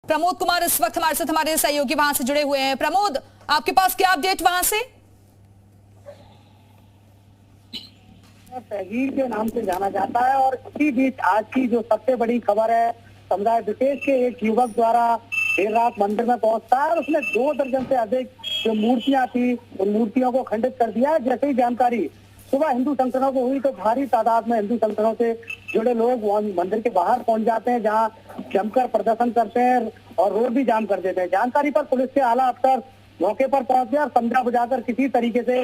प्रमोद कुमार इस वक्त हमारे साथ हमारे सहयोगी वहां से जुड़े हुए हैं। प्रमोद, आपके पास क्या अपडेट वहां से? तहगीर के नाम से जाना जाता है और इसी बीच आज की जो सबसे बड़ी खबर है, समुदाय विशेष के एक युवक द्वारा देर रात मंदिर में पहुंचता है और उसने 2 दर्जन से अधिक जो मूर्तियां थी उन मूर्तियों को खंडित कर दिया है। जैसे ही जानकारी सुबह हिंदू संगठनों को हुई तो भारी तादाद में हिंदू संगठनों से जुड़े लोग मंदिर के बाहर पहुंच जाते हैं, जहां जमकर प्रदर्शन करते हैं और रोड भी जाम कर देते हैं। जानकारी पर पुलिस के आला अफसर मौके पर पहुंच गए और समझा बुझाकर किसी तरीके से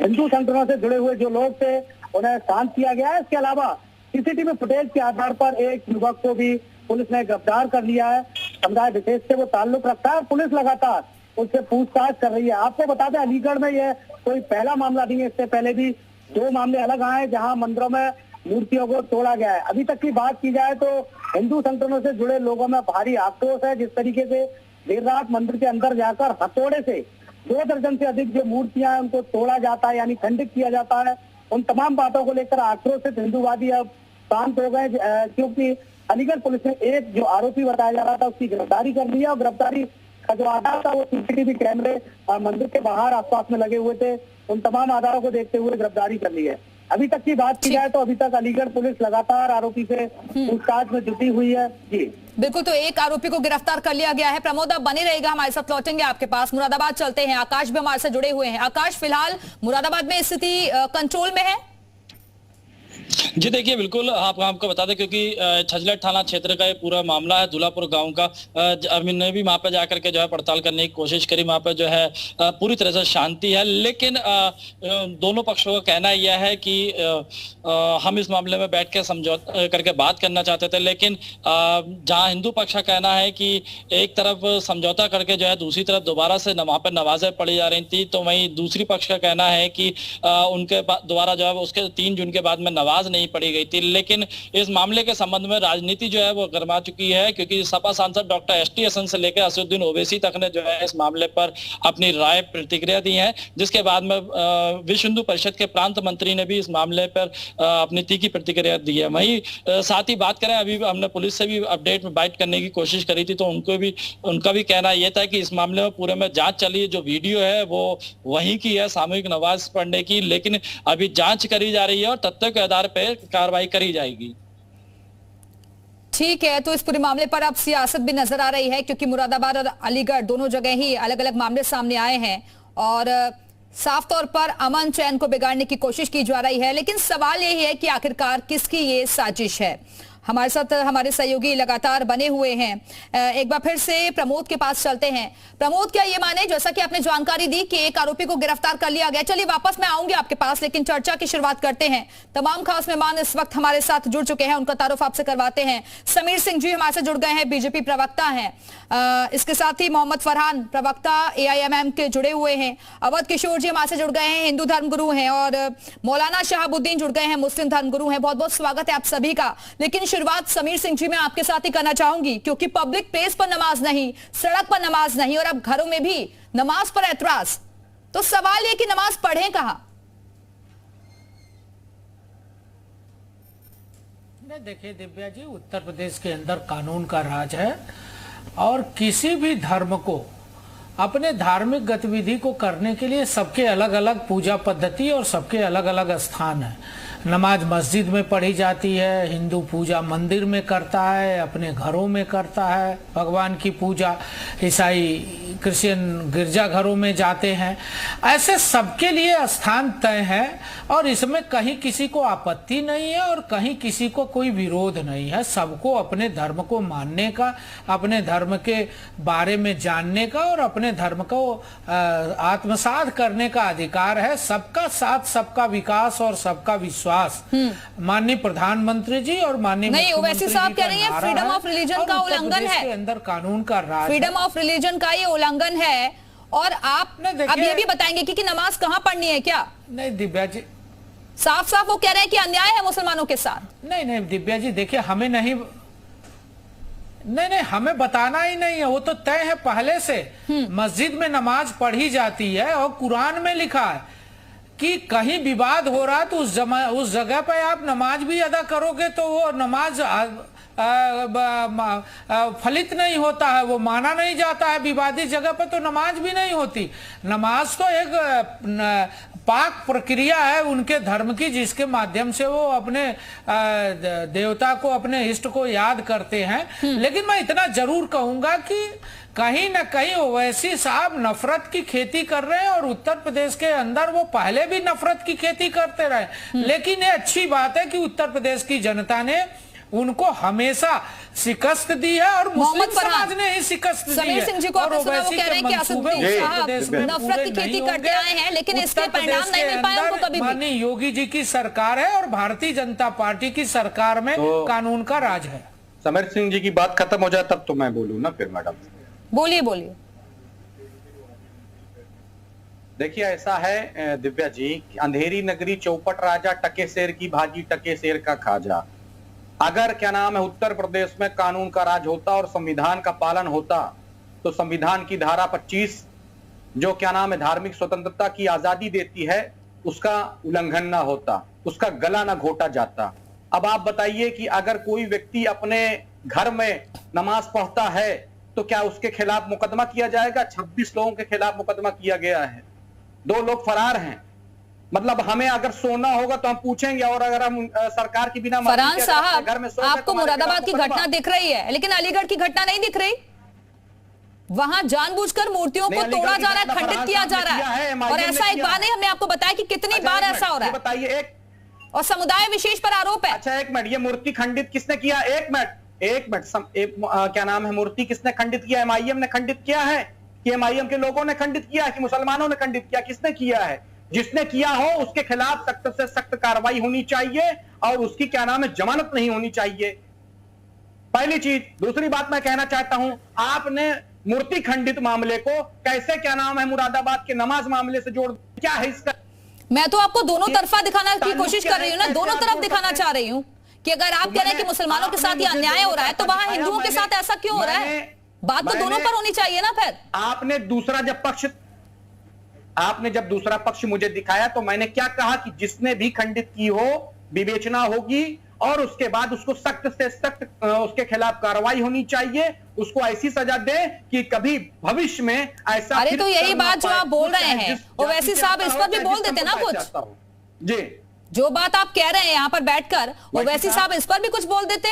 हिंदू संगठनों से जुड़े हुए जो लोग थे उन्हें शांत किया गया है। इसके अलावा सीसीटीवी फुटेज के आधार पर एक युवक को भी पुलिस ने गिरफ्तार कर लिया है। समुदाय विशेष से वो ताल्लुक रखता है, पुलिस लगातार उससे पूछताछ कर रही है। आपको बता दें, अलीगढ़ में यह कोई पहला मामला नहीं है, इससे पहले भी 2 मामले अलग आए जहां मंदिरों में मूर्तियों को तोड़ा गया है। अभी तक की बात की जाए तो हिंदू संगठनों से जुड़े लोगों में भारी आक्रोश है। जिस तरीके से देर रात मंदिर के अंदर जाकर हथौड़े से 2 दर्जन से अधिक जो मूर्तियां हैं उनको तोड़ा जाता है, यानी खंडित किया जाता है, उन तमाम बातों को लेकर आक्रोशित हिंदूवादी अब शांत हो गए, क्योंकि अलीगढ़ पुलिस ने एक जो आरोपी बताया जा रहा था उसकी गिरफ्तारी कर ली है। और गिरफ्तारी का जो आधार था वो सीसीटीवी कैमरे मंदिर के बाहर आसपास में लगे हुए थे, उन तमाम आधारों को देखते हुए गिरफ्तारी कर ली है। अभी तक की बात की जाए तो अभी तक अलीगढ़ पुलिस लगातार आरोपी से पूछताछ में जुटी हुई है। जी बिल्कुल, तो एक आरोपी को गिरफ्तार कर लिया गया है। प्रमोद, अब बने रहेगा, हमारे साथ लौटेंगे आपके पास। मुरादाबाद चलते हैं, आकाश भी हमारे साथ जुड़े हुए हैं। आकाश, फिलहाल मुरादाबाद में स्थिति कंट्रोल में है? जी देखिए, बिल्कुल आपको बता दें, क्योंकि छजलट थाना क्षेत्र का ये पूरा मामला है, दुल्लापुर गांव का। अमीन ने भी वहां पर जाकर के जो है पड़ताल करने की कोशिश करी। वहां पर जो है पूरी तरह से शांति है, लेकिन दोनों पक्षों का कहना यह है कि हम इस मामले में बैठ के समझौता करके बात करना चाहते थे, लेकिन जहां हिंदू पक्ष का कहना है कि एक तरफ समझौता करके जो है दूसरी तरफ दोबारा से वहां पर नमाजें पढ़ी जा रही थी, तो वहीं दूसरी पक्ष का कहना है कि उनके दोबारा जो है उसके 3 जून के बाद में नमाज नहीं पढ़ी गई थी। लेकिन इस मामले के संबंध में राजनीति जो है वो गरमा चुकी है, क्योंकि सपा सांसद डॉक्टर एसटी हसन से लेकर असदुद्दीन ओवैसी तक ने जो है इस मामले पर अपनी राय प्रतिक्रिया दी है, जिसके बाद में विश्व हिंदू परिषद के प्रांत मंत्री ने भी इस मामले पर अपनी तीखी प्रतिक्रिया दी है। वहीं साथ ही बात करें, अभी हमने पुलिस से भी अपडेट में बाइट करने की कोशिश करी थी, तो उनका भी कहना यह था कि इस मामले में पूरे में जांच चली है। जो वीडियो है वो वहीं की है, सामूहिक नमाज पढ़ने की, लेकिन अभी जांच करी जा रही है और तथ्यों के आधार पर कार्रवाई करी जाएगी। ठीक है, तो इस पूरे मामले पर अब सियासत भी नजर आ रही है, क्योंकि मुरादाबाद और अलीगढ़ दोनों जगह ही अलग अलग मामले सामने आए हैं और साफ तौर पर अमन चैन को बिगाड़ने की कोशिश की जा रही है। लेकिन सवाल यही है कि आखिरकार किसकी ये साजिश है। हमारे साथ हमारे सहयोगी लगातार बने हुए हैं। एक बार फिर से प्रमोद के पास चलते हैं। प्रमोद, क्या ये माने, जैसा कि आपने जानकारी दी कि एक आरोपी को गिरफ्तार कर लिया गया, चलिए वापस मैं आऊंगी आपके पास, लेकिन चर्चा की शुरुआत करते हैं। तमाम खास मेहमान इस वक्त हमारे साथ जुड़ चुके हैं, उनका तारुफ आपसे करवाते हैं। समीर सिंह जी हमारे साथ जुड़ गए हैं, बीजेपी प्रवक्ता हैं। इसके साथ ही मोहम्मद फरहान, प्रवक्ता AIMM के जुड़े हुए हैं। अवध किशोर जी हमारे से जुड़ गए हैं, हिंदू धर्मगुरु हैं। और मौलाना शहाबुद्दीन जुड़ गए हैं, मुस्लिम धर्मगुरु हैं। बहुत बहुत स्वागत है आप सभी का। लेकिन शुरुआत समीर सिंह जी मैं आपके साथ ही करना चाहूंगी, क्योंकि पब्लिक प्लेस पर नमाज नहीं, सड़क पर नमाज नहीं, और अब घरों में भी नमाज पर ऐतराज। तो सवाल ये कि नमाज पढ़ें कहां? देखिए दिव्या जी, उत्तर प्रदेश के अंदर कानून का राज है और किसी भी धर्म को अपने धार्मिक गतिविधि को करने के लिए सबके अलग अलग पूजा पद्धति और सबके अलग अलग स्थान है। नमाज मस्जिद में पढ़ी जाती है, हिंदू पूजा मंदिर में करता है, अपने घरों में करता है भगवान की पूजा, ईसाई क्रिश्चियन गिरजाघरों में जाते हैं। ऐसे सबके लिए स्थान तय है और इसमें कहीं किसी को आपत्ति नहीं है और कहीं किसी को कोई विरोध नहीं है। सबको अपने धर्म को मानने का, अपने धर्म के बारे में जानने का और अपने धर्म को आत्मसात करने का अधिकार है। सबका साथ, सबका विकास और सबका विश्वास माननीय प्रधानमंत्री जी और माननीय नहीं, ओवैसी साहब कह रही है फ्रीडम ऑफ रिलीजन का उल्लंघन है। के अंदर कानून का राज, फ्रीडम ऑफ रिलीजन का ये उल्लंघन है। और आप अब ये भी बताएंगे कि नमाज कहां पढ़नी है क्या? नहीं दिव्या जी, साफ साफ वो कह रहे हैं कि अन्याय है मुसलमानों के साथ। नहीं दिव्या जी, देखिए हमें नहीं, हमें बताना ही नहीं है, वो तो तय है पहले से। मस्जिद में नमाज पढ़ी जाती है और कुरान में लिखा है कि कहीं विवाद हो रहा है तो उस जगह पे आप नमाज भी अदा करोगे तो वो नमाज फलित नहीं होता है, वो माना नहीं जाता है। विवादित जगह पर तो नमाज भी नहीं होती। नमाज तो एक पाक प्रक्रिया है उनके धर्म की, जिसके माध्यम से वो अपने देवता को, अपने इष्ट को याद करते हैं। लेकिन मैं इतना जरूर कहूंगा कि कहीं ना कहीं ओवैसी साहब नफरत की खेती कर रहे हैं, और उत्तर प्रदेश के अंदर वो पहले भी नफरत की खेती करते रहे। लेकिन ये अच्छी बात है कि उत्तर प्रदेश की जनता ने उनको हमेशा शिकस्त दी है, और मुस्लिम समाज ने ही शिकस्त दी है। समीर सिंह जी को आपने सुना, वो कह रहे हैं कि असदुद्दीन साहब नफरत की खेती करते आए हैं, लेकिन इसके परिणाम नहीं मिल पाए उनको कभी भी। माननीय योगी जी की सरकार है और भारतीय जनता पार्टी की सरकार में कानून का राज है। समीर सिंह जी की बात खत्म हो जाए तब तो मैं बोलूं ना फिर। मैडम बोलिए बोलिए। देखिए ऐसा है दिव्या जी, अंधेरी नगरी चौपट राजा, टके शेर की भाजी टके शेर का खाजा। अगर क्या नाम है उत्तर प्रदेश में कानून का राज होता और संविधान का पालन होता, तो संविधान की धारा 25 जो क्या नाम है धार्मिक स्वतंत्रता की आजादी देती है, उसका उल्लंघन ना होता, उसका गला ना घोटा जाता। अब आप बताइए कि अगर कोई व्यक्ति अपने घर में नमाज पढ़ता है तो क्या उसके खिलाफ मुकदमा किया जाएगा? 26 लोगों के खिलाफ मुकदमा किया गया है, 2 लोग फरार हैं। मतलब हमें अगर सोना होगा तो हम पूछेंगे, और अगर हम सरकार की बिना फरहान साहब, आपको मुरादाबाद की घटना दिख रही है, लेकिन अलीगढ़ की घटना नहीं दिख रही। वहां जानबूझकर मूर्तियों को तोड़ा जा रहा है, खंडित किया जा रहा है, और ऐसा एक बार नहीं, हमने आपको बताया कि कितनी बार ऐसा हो रहा है। बताइए एक, और समुदाय विशेष पर आरोप है। अच्छा एक मिनट, ये मूर्ति खंडित किसने किया? एक मिनट क्या नाम है, मूर्ति किसने खंडित किया? एमआईएम ने खंडित किया है कि एमआईएम के लोगों ने खंडित किया है कि मुसलमानों ने खंडित किया? किसने किया है? जिसने किया हो उसके खिलाफ सख्त से सख्त कार्रवाई होनी चाहिए, और उसकी क्या नाम है जमानत नहीं होनी चाहिए, पहली चीज। दूसरी बात मैं कहना चाहता हूं, आपने मूर्ति खंडित मामले को कैसे क्या नाम है मुरादाबाद के नमाज मामले से जोड़, क्या है इसका? मैं तो आपको दोनों तरफा दिखाना की कोशिश कर रही हूँ ना, दोनों तरफ दिखाना चाह रही हूँ कि अगर आप कह रहे हैं कि मुसलमानों के साथ ये अन्याय हो रहा है, तो वहां हिंदुओं के साथ ऐसा क्यों हो रहा है? बात तो दोनों पर होनी चाहिए ना। फिर आपने जब दूसरा पक्ष मुझे दिखाया तो मैंने क्या कहा कि जिसने भी खंडित की हो विवेचना होगी, और उसके बाद उसको सख्त से सख्त उसके खिलाफ कार्रवाई होनी चाहिए, उसको ऐसी सजा दे कि कभी भविष्य में ऐसा। अरे तो यही बात जो आप बोल रहे हैं, ओवैसी साहब इस पर भी बोल देते ना कुछ। जी, जो बात आप कह रहे हैं यहाँ पर बैठकर, ओवैसी साहब इस पर भी कुछ बोल देते।